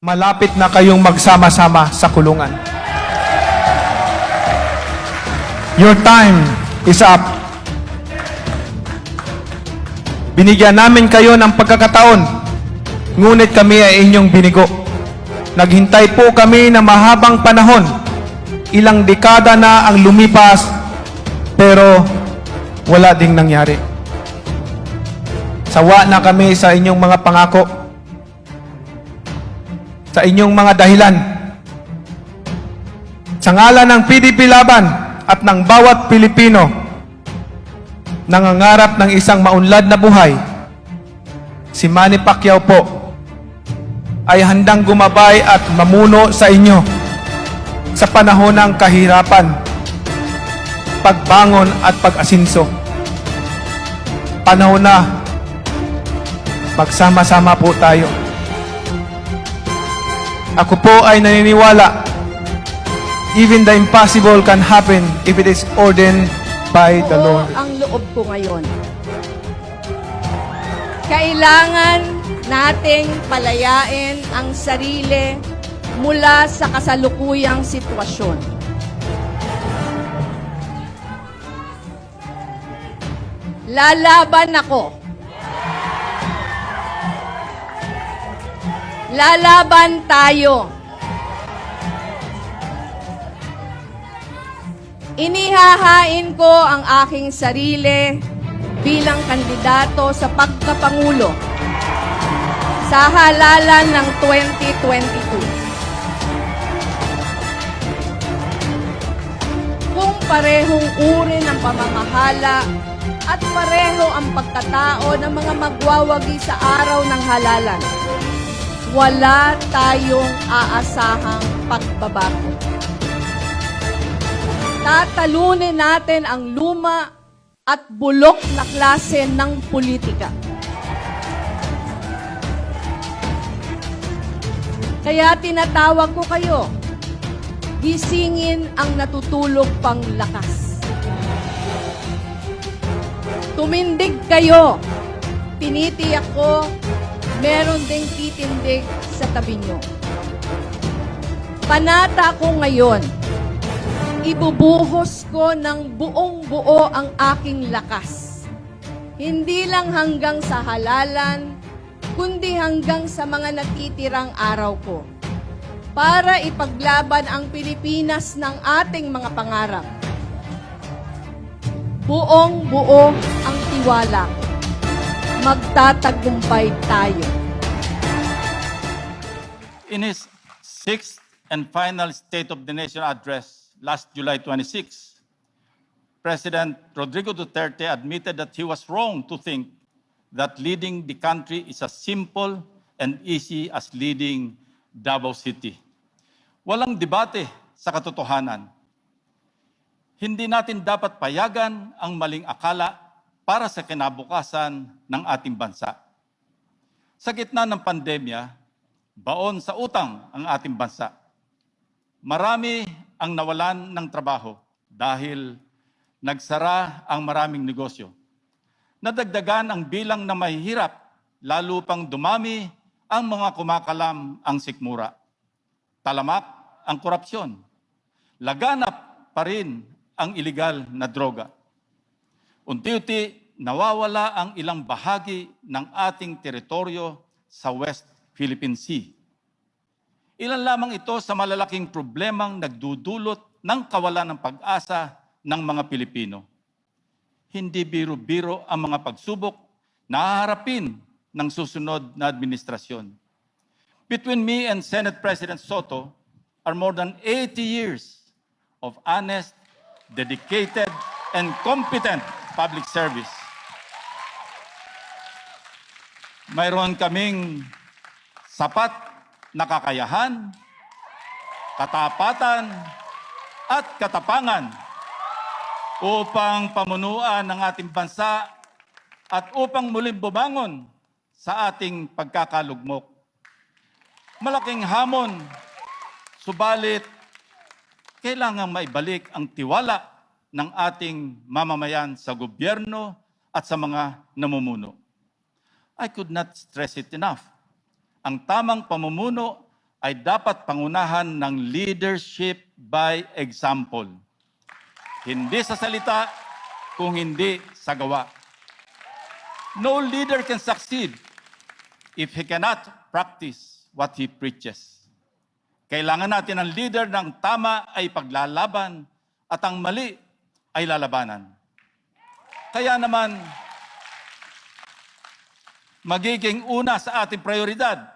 malapit na kayong magsama-sama sa kulungan. Your time is up. Binigyan namin kayo ng pagkakataon, ngunit kami ay inyong binigo. Naghintay po kami na mahabang panahon. Ilang dekada na ang lumipas, pero wala ding nangyari. Sawa na kami sa inyong mga pangako, sa inyong mga dahilan. Sa ngalan ng PDP Laban at ng bawat Pilipino, nangangarap ng isang maunlad na buhay, si Manny Pacquiao po ay handang gumabay at mamuno sa inyo sa panahon ng kahirapan, pagbangon at pag-asinso. Panahon na magsama-sama po tayo. Ako po ay naniniwala, even the impossible can happen if it is ordained by the Lord. Ang loob ko ngayon. Kailangan nating palayain ang sarili mula sa kasalukuyang sitwasyon. Lalaban ako. Lalaban tayo. Inihahain ko ang aking sarili bilang kandidato sa pagkapangulo sa halalan ng 2022. Kung parehong uri ng pamamahala at pareho ang pagkatao ng mga magwawagi sa araw ng halalan, wala tayong aasahang pagbabago. Tatalunin natin ang luma at bulok na klase ng politika. Kaya tinatawag ko kayo, gisingin ang natutulog pang lakas. Tumindig kayo, tinitiyak ko, meron ding titindig sa tabi nyo. Panata ko ngayon, ibubuhos ko ng buong-buo ang aking lakas. Hindi lang hanggang sa halalan, kundi hanggang sa mga natitirang araw ko. Para ipaglaban ang Pilipinas ng ating mga pangarap. Buong-buo ang tiwala ko. Magtatagumpay tayo. In his sixth and final State of the Nation address last July 26, President Rodrigo Duterte admitted that he was wrong to think that leading the country is as simple and easy as leading Davao City. Walang debate sa katotohanan. Hindi natin dapat payagan ang maling akala para sa kinabukasan ng ating bansa. Sa gitna ng pandemya, baon sa utang ang ating bansa. Marami ang nawalan ng trabaho dahil nagsara ang maraming negosyo. Nadagdagan ang bilang na mahihirap, lalo pang dumami ang mga kumakalam ang sikmura. Talamak ang korupsyon. Laganap pa rin ang iligal na droga. Unti-unti nawawala ang ilang bahagi ng ating teritoryo sa West Philippine Sea. Ilan lamang ito sa malalaking problemang nagdudulot ng kawalan ng pag-asa ng mga Pilipino. Hindi biro-biro ang mga pagsubok na haharapin ng susunod na administrasyon. Between me and Senate President Soto are more than 80 years of honest, dedicated, and competent public service. Mayroon kaming sapat na kakayahan, katapatan, at katapangan upang pamunuan ng ating bansa at upang muling bumangon sa ating pagkakalugmok. Malaking hamon, subalit kailangang maibalik ang tiwala ng ating mamamayan sa gobyerno at sa mga namumuno. I could not stress it enough. Ang tamang pamumuno ay dapat pangunahan ng leadership by example. Hindi sa salita, kung hindi sa gawa. No leader can succeed if he cannot practice what he preaches. Kailangan natin ang leader ng tama ay paglalaban at ang mali ay lalabanan. Kaya naman, magiging una sa ating prioridad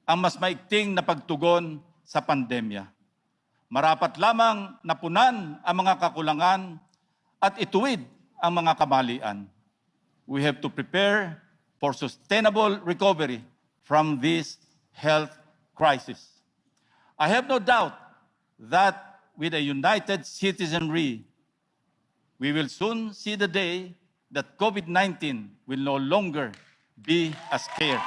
ang mas maigting na pagtugon sa pandemya. Marapat lamang napunan ang mga kakulangan at ituwid ang mga kamalian. We have to prepare for sustainable recovery from this health crisis. I have no doubt that with a united citizenry, we will soon see the day that COVID-19 will no longer be a scare.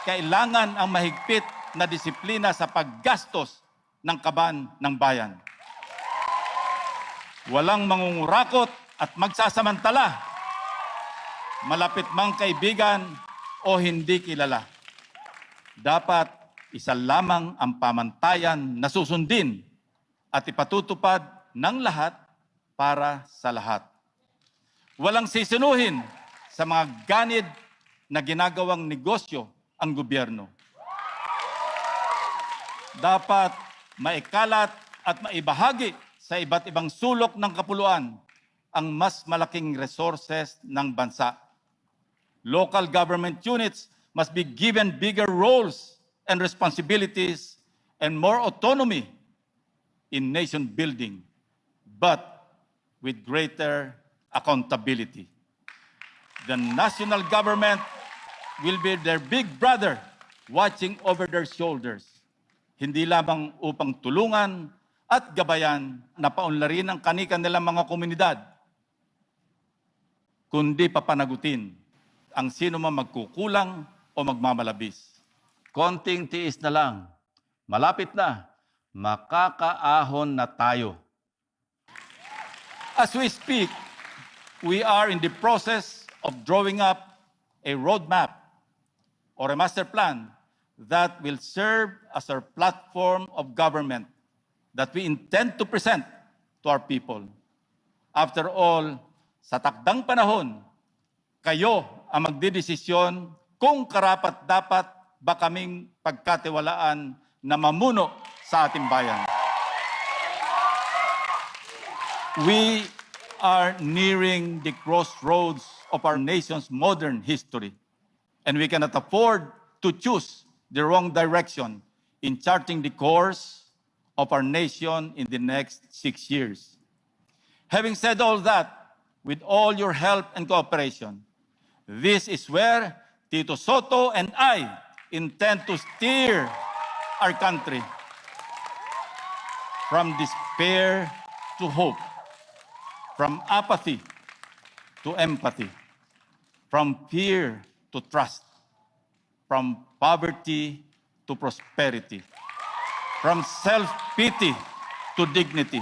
Kailangan ang mahigpit na disiplina sa paggastos ng kaban ng bayan. Walang mangungurakot at magsasamantala, malapit mang kaibigan o hindi kilala. Dapat isa lamang ang pamantayan na susundin at ipatutupad ng lahat para sa lahat. Walang sisinuhin sa mga ganid na ginagawang negosyo ang gobyerno. Dapat maikalat at maibahagi sa iba't ibang sulok ng kapuluan ang mas malaking resources ng bansa. Local government units must be given bigger roles and responsibilities and more autonomy in nation building, but with greater accountability. The national government will be their big brother watching over their shoulders, hindi lamang upang tulungan at gabayan na paunlarin ang kani-kanilang mga komunidad, kundi papanagutin ang sino man magkukulang o magmamalabis. Konting tiis na lang, malapit na, makakaahon na tayo. As we speak, we are in the process of drawing up a roadmap or a master plan that will serve as our platform of government that we intend to present to our people. After all, sa takdang panahon, kayo ang magdidesisyon kung karapat-dapat ba kaming pagkatiwalaan na mamuno sa ating bayan. We are nearing the crossroads of our nation's modern history, and we cannot afford to choose the wrong direction in charting the course of our nation in the next 6 years. Having said all that, with all your help and cooperation, this is where Tito Soto and I intend to steer our country from despair to hope, from apathy to empathy, from fear to trust, from poverty to prosperity, from self-pity to dignity.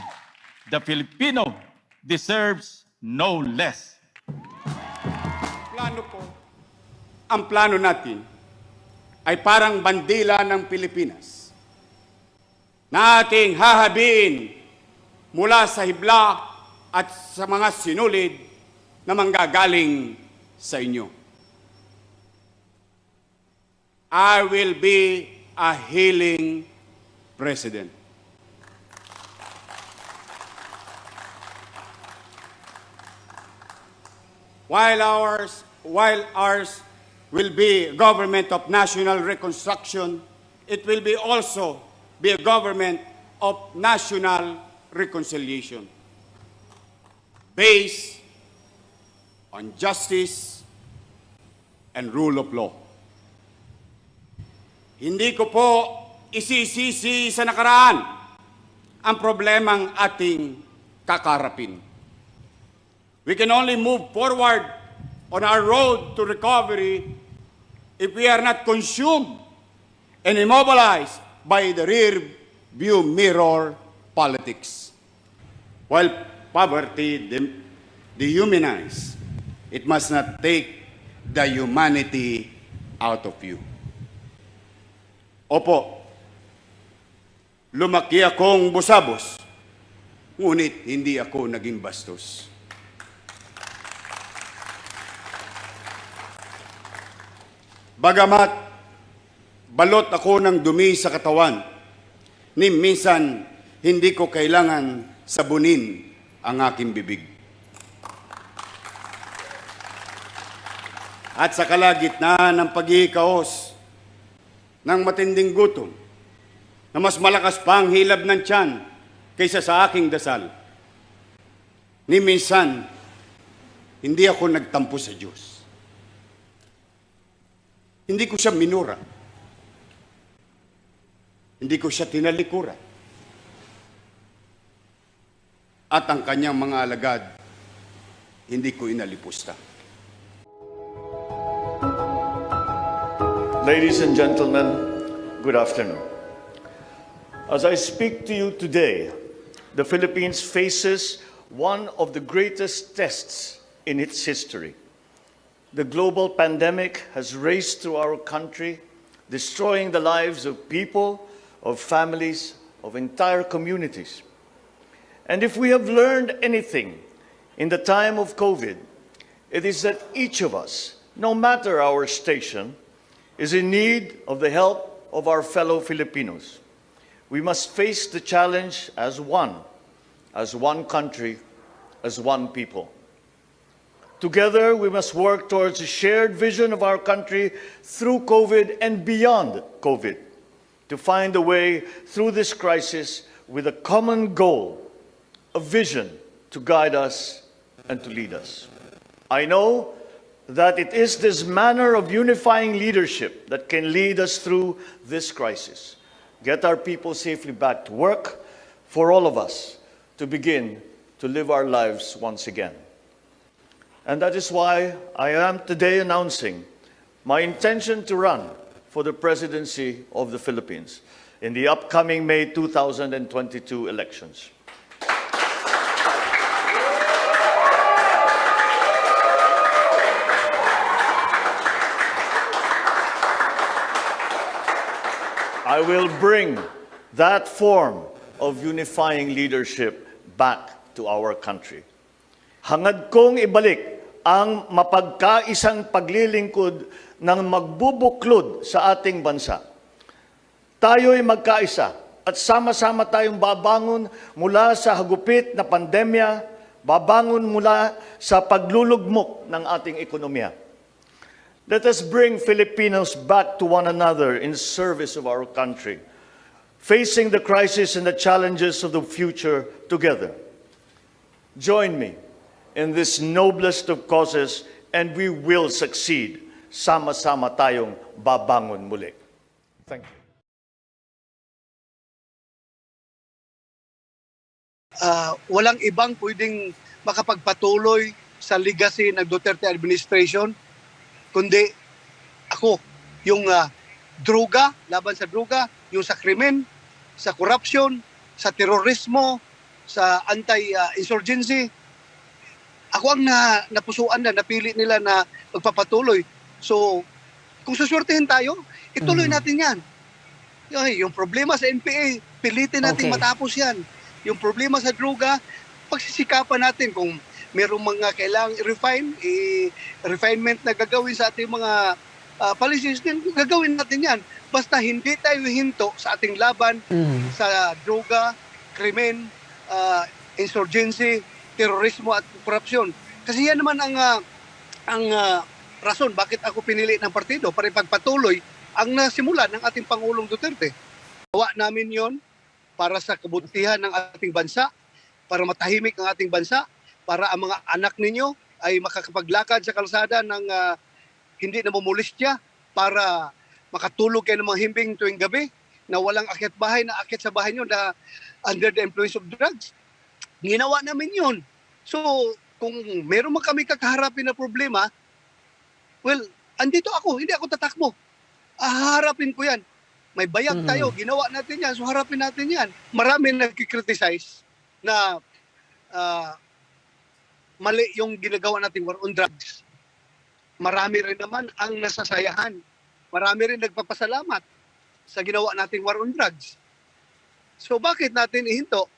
The Filipino deserves no less. Plano po, ang plano natin ay parang bandila ng Pilipinas na ating hahabiin mula sa hibla at sa mga sinulid na manggagaling sa inyo. I will be a healing president. While ours will be a government of national reconstruction, it will be also be a government of national reconciliation based on justice and rule of law. Hindi ko po isisisi sa nakaraan ang problemang ating kakarapin. We can only move forward on our road to recovery if we are not consumed and immobilized by the rear view mirror politics. While poverty dehumanizes, it must not take the humanity out of you. Opo, lumaki akong busabos, ngunit hindi ako naging bastos. Bagamat balot ako ng dumi sa katawan, ni minsan hindi ko kailangan sabunin ang aking bibig. At sa kalagitnaan ng paghihikaos ng matinding gutom, na mas malakas pa ang hilab ng tiyan kaysa sa aking dasal, ni minsan hindi ako nagtampo sa Diyos. Hindi ko siya minura. Hindi ko siya tinalikuran. At ang kanyang mga alagad, hindi ko inalipusta. Ladies and gentlemen, good afternoon. As I speak to you today, the Philippines faces one of the greatest tests in its history. The global pandemic has raced through our country, destroying the lives of people, of families, of entire communities. And if we have learned anything in the time of COVID, it is that each of us, no matter our station, is in need of the help of our fellow Filipinos. We must face the challenge as one country, as one people. Together, we must work towards a shared vision of our country through COVID and beyond COVID, to find a way through this crisis with a common goal, a vision to guide us and to lead us. I know that it is this manner of unifying leadership that can lead us through this crisis, get our people safely back to work, for all of us to begin to live our lives once again. And that is why I am today announcing my intention to run for the presidency of the Philippines in the upcoming May 2022 elections. I will bring that form of unifying leadership back to our country. Hangad kong ibalik ang mapagkaisang paglilingkod ng magbubuklod sa ating bansa. Tayo'y magkaisa at sama-sama tayong babangon mula sa hagupit na pandemya, babangon mula sa paglulugmok ng ating ekonomiya. Let us bring Filipinos back to one another in service of our country, facing the crisis and the challenges of the future together. Join me in this noblest of causes, and we will succeed. Sama-sama tayong babangon muli. Thank you. Walang ibang pwedeng makapagpatuloy sa legacy ng Duterte administration, kundi ako, yung droga, laban sa droga, yung sa krimen, sa corruption, sa terorismo, sa anti-insurgency. Ako ang napusuan na, napili nila na magpapatuloy. So, kung susurtihin tayo, ituloy natin yan. Yung problema sa NPA, pilitin natin matapos yan. Yung problema sa droga, pagsisikapan natin kung merong mga kailangang refinement na gagawin sa ating mga policies, din gagawin natin yan. Basta hindi tayo hinto sa ating laban sa droga, krimen, insurgency, terorismo at korupsyon. Kasi yan naman ang rason bakit ako pinili ng partido para ipagpatuloy ang nasimula ng ating Pangulong Duterte. Gawa namin yon para sa kabutihan ng ating bansa, para matahimik ang ating bansa, para ang mga anak ninyo ay makakapaglakad sa kalsada ng hindi namumulistya, para makatulog kayo ng mga himbing tuwing gabi, na walang akyat bahay na akyat sa bahay nyo na under the influence of drugs. Ginawa namin yun. So, kung meron man kami kakaharapin na problema, well, andito ako, hindi ako tatakbo. Haharapin ko yan. May bayag tayo, ginawa natin yan, so harapin natin yan. Marami nagkikriticize na mali yung ginagawa nating war on drugs. Marami rin naman ang nasasayahan. Marami rin nagpapasalamat. sa ginawa nating war on drugs. So bakit natin ihinto